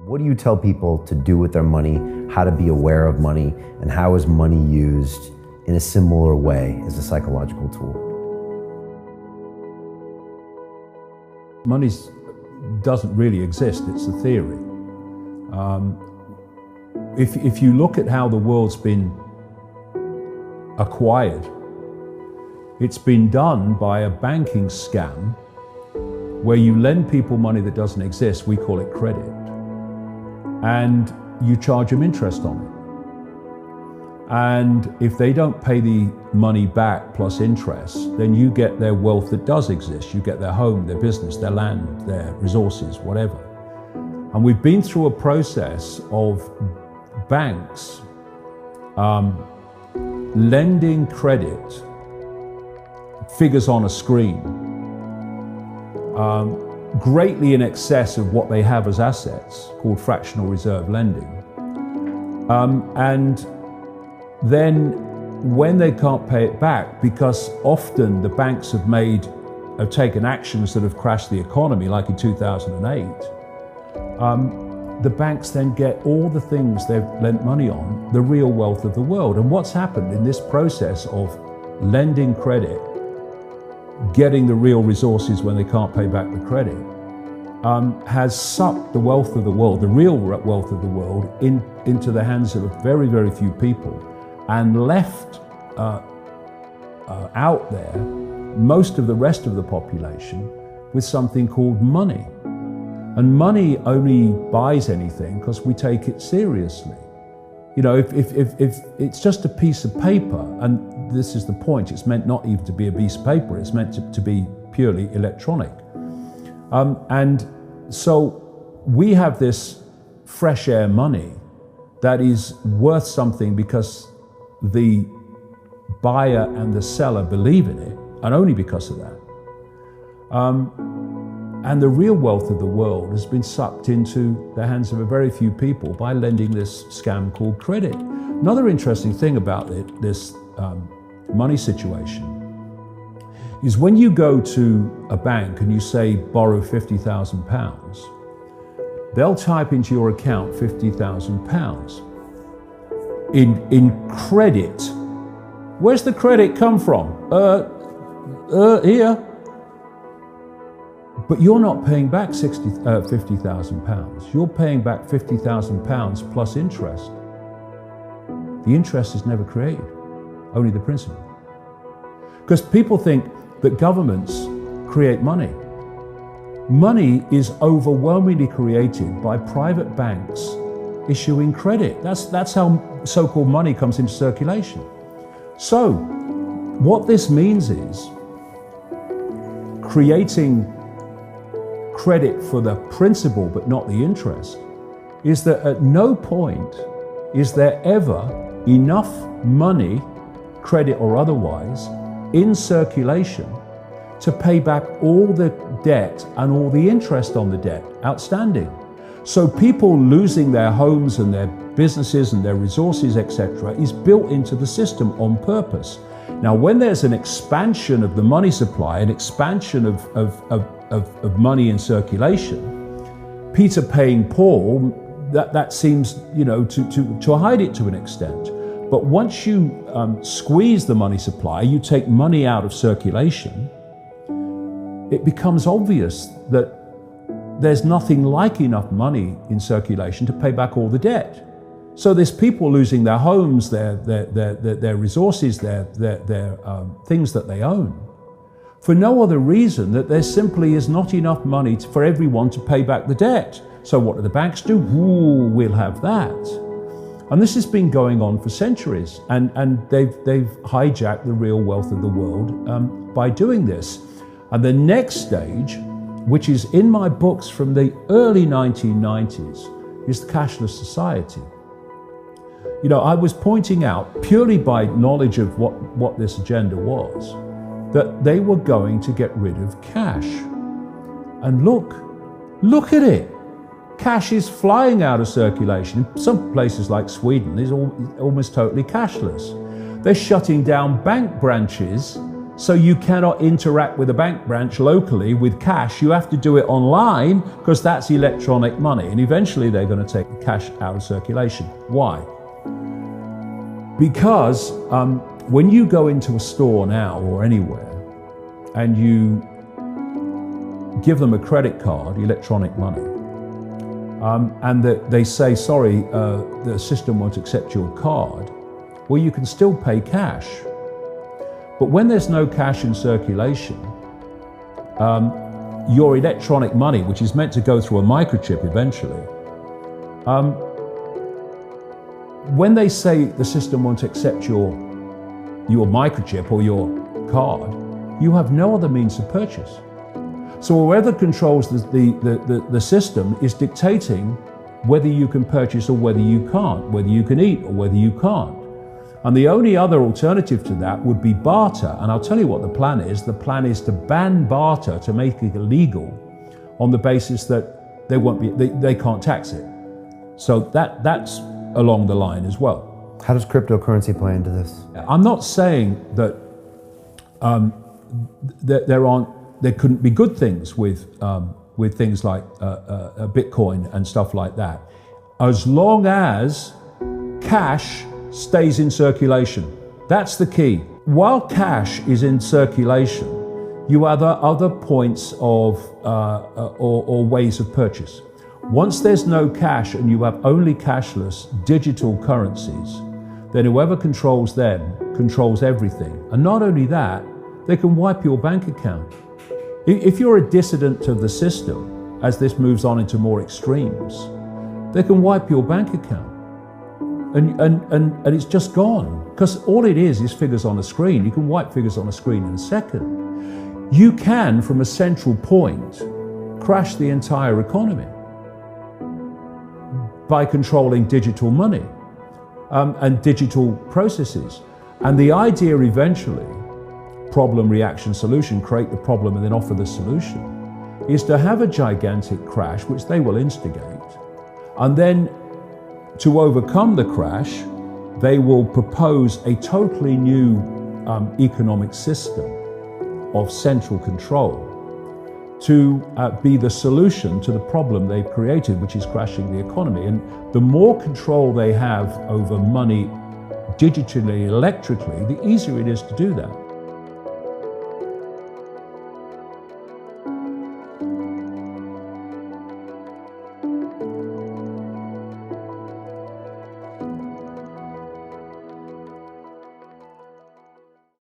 What do you tell people to do with their money, how to be aware of money, and how is money used in a similar way as a psychological tool? Money doesn't really exist, it's a theory. If you look at how the world's been acquired, it's been done by a banking scam where you lend people money that doesn't exist, we call it credit, and you charge them interest on it. And if they don't pay the money back plus interest, then you get their wealth that does exist. You get their home, their business, their land, their resources, whatever. And we've been through a process of banks lending credit, figures on a screen, greatly in excess of what they have as assets, called fractional reserve lending. And then when they can't pay it back, because often the banks have taken actions that have crashed the economy, like in 2008, the banks then get all the things they've lent money on, the real wealth of the world. And what's happened in this process of lending credit, getting the real resources when they can't pay back the credit, has sucked the wealth of the world, the real wealth of the world, into the hands of very, very few people, and left out there most of the rest of the population with something called money. And money only buys anything because we take it seriously. You know, if it's just a piece of paper, and this is the point, it's meant not even to be a piece of paper, it's meant to be purely electronic. And so we have this fresh air money that is worth something because the buyer and the seller believe in it, and only because of that. And the real wealth of the world has been sucked into the hands of a very few people by lending this scam called credit. Another interesting thing about this money situation is when you go to a bank and you say, borrow £50,000, they'll type into your account £50,000 in credit. Where's the credit come from? Here. But you're not paying back £50,000. You're paying back £50,000 plus interest. The interest is never created, only the principal. Because people think that governments create money. Money is overwhelmingly created by private banks issuing credit. That's how so-called money comes into circulation. So what this means is creating credit for the principal but not the interest, is that at no point is there ever enough money, credit or otherwise, in circulation to pay back all the debt and all the interest on the debt outstanding. So people losing their homes and their businesses and their resources, etc., is built into the system on purpose. Now, when there's an expansion of the money supply, an expansion of money in circulation, Peter paying Paul, that seems, you know, to hide it to an extent. But once you squeeze the money supply, you take money out of circulation, it becomes obvious that there's nothing like enough money in circulation to pay back all the debt. So there's people losing their homes, their resources, their things that they own, for no other reason that there simply is not enough money for everyone to pay back the debt. So what do the banks do? Ooh, we'll have that. And this has been going on for centuries, and they've hijacked the real wealth of the world by doing this. And the next stage, which is in my books from the early 1990s, is the cashless society. You know, I was pointing out, purely by knowledge of what this agenda was, that they were going to get rid of cash. And look at it. Cash is flying out of circulation. In some places like Sweden, it's almost totally cashless. They're shutting down bank branches So you cannot interact with a bank branch locally with cash. You have to do it online because that's electronic money. And eventually they're going to take the cash out of circulation. Why? Because when you go into a store now or anywhere and you give them a credit card, electronic money, and that they say, sorry, the system won't accept your card, well, you can still pay cash. But when there's no cash in circulation, your electronic money, which is meant to go through a microchip eventually, when they say the system won't accept your microchip or your card, you have no other means of purchase. So whoever controls the system is dictating whether you can purchase or whether you can't, whether you can eat or whether you can't. And the only other alternative to that would be barter. And I'll tell you what the plan is. The plan is to ban barter, to make it illegal on the basis that they can't tax it. So that's along the line as well. How does cryptocurrency play into this? I'm not saying that there couldn't be good things with things like Bitcoin and stuff like that, as long as cash stays in circulation. That's the key. While cash is in circulation, you have other points of or ways of purchase. Once there's no cash and you have only cashless digital currencies, then whoever controls them controls everything. And not only that, they can wipe your bank account. If you're a dissident to the system, as this moves on into more extremes, they can wipe your bank account. And it's just gone. Because all it is figures on a screen. You can wipe figures on a screen in a second. You can, from a central point, crash the entire economy by controlling digital money and digital processes. And the idea eventually, problem, reaction, solution, create the problem and then offer the solution, is to have a gigantic crash, which they will instigate, and then to overcome the crash, they will propose a totally new economic system of central control to be the solution to the problem they've created, which is crashing the economy. And the more control they have over money digitally, electrically, the easier it is to do that.